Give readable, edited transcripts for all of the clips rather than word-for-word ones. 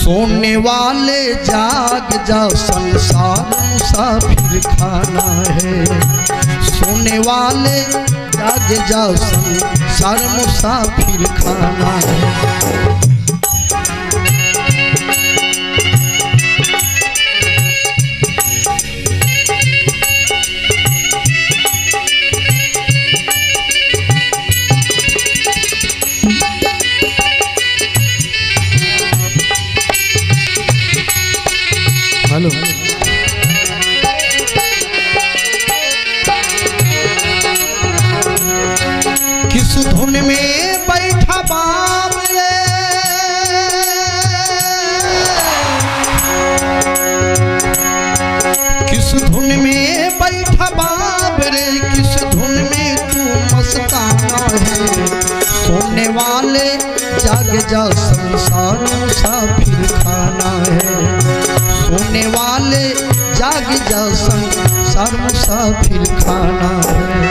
सोने वाले जाग जाओ, संसार मुसाफिर खाना है। सोने वाले जाग जाओ, संसार मुसाफिर खाना है। हेलो किस धुन में बैठा बाबरे, किस धुन में बैठा बाबरे, किस धुन में तू मस्ताना है। सोने वाले जाग जाओ, संसार मुसाफिर खाना है। सोने वाले जाग जाओ, संसार मुसाफिर खाना है।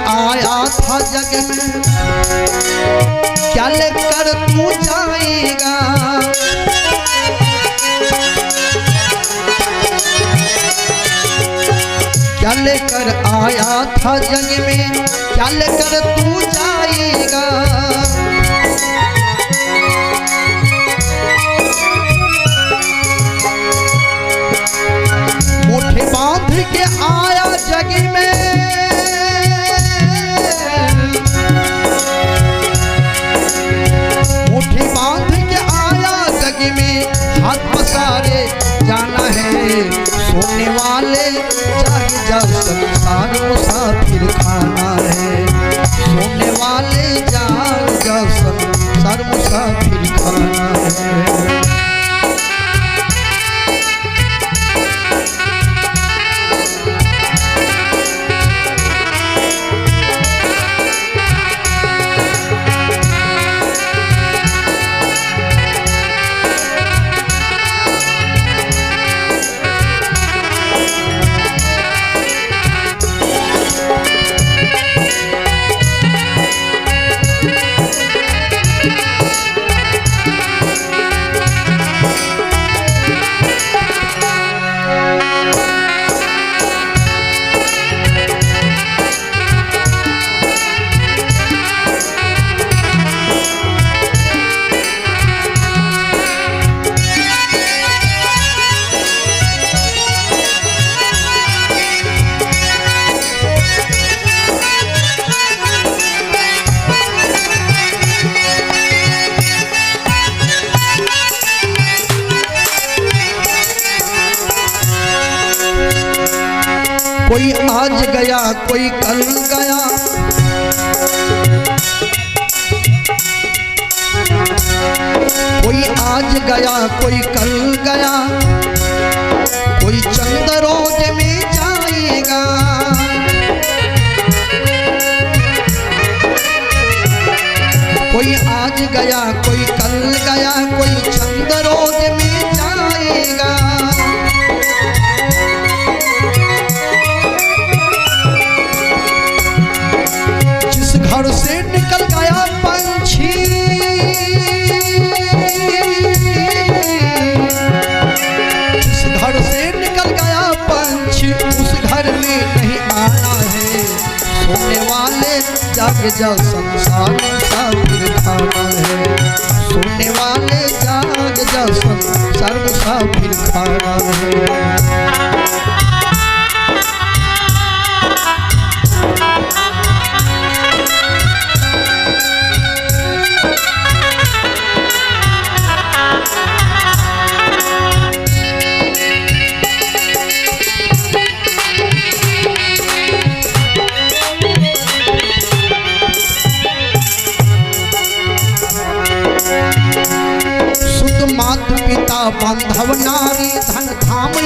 आया था जग में, क्या लेकर तू जाएगा। क्या लेकर आया था जग में, क्या लेकर तू जाएगा। मुट्ठी बांध के आया जग में, मुट्ठी बांध के आया जग में, हाथ पसारे जाना है। सोने वाले जाग जाओ, संसार मुसाफिर खाना है। सोने वाले जाग जाओ, संसार मुसाफिर खाना है। कोई आज गया कोई कल गया, कोई आज गया कोई कल गया, कोई चंद रोज में जाएगा। कोई आज गया कोई कल गया, कोई चंद रोज में जाएगा। घर से निकल गया पंछी, जिस घर से निकल गया पंछी, उस घर में नहीं आना है। सोने वाले जाग जाओ, संसार मुसाफिर खाना है। सोने वाले जाग जाओ, संसार मुसाफिर खाना है।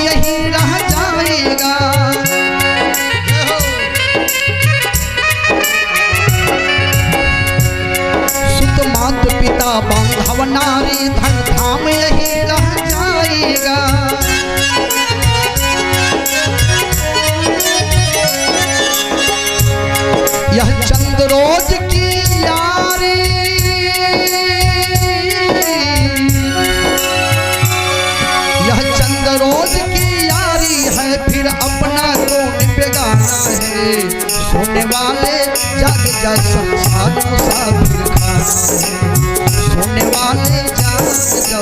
यही रह जाएगा। सुत मात पिता बांधव नारी धन धाम यही रह जाएगा। यह चंद रोज की यारी, यह चंद रोज की यारी है, फिर अपना कौन बेगाना है। सोने वाले जग जा संसार मुसाफिर खाना है। सोने वाले जग जा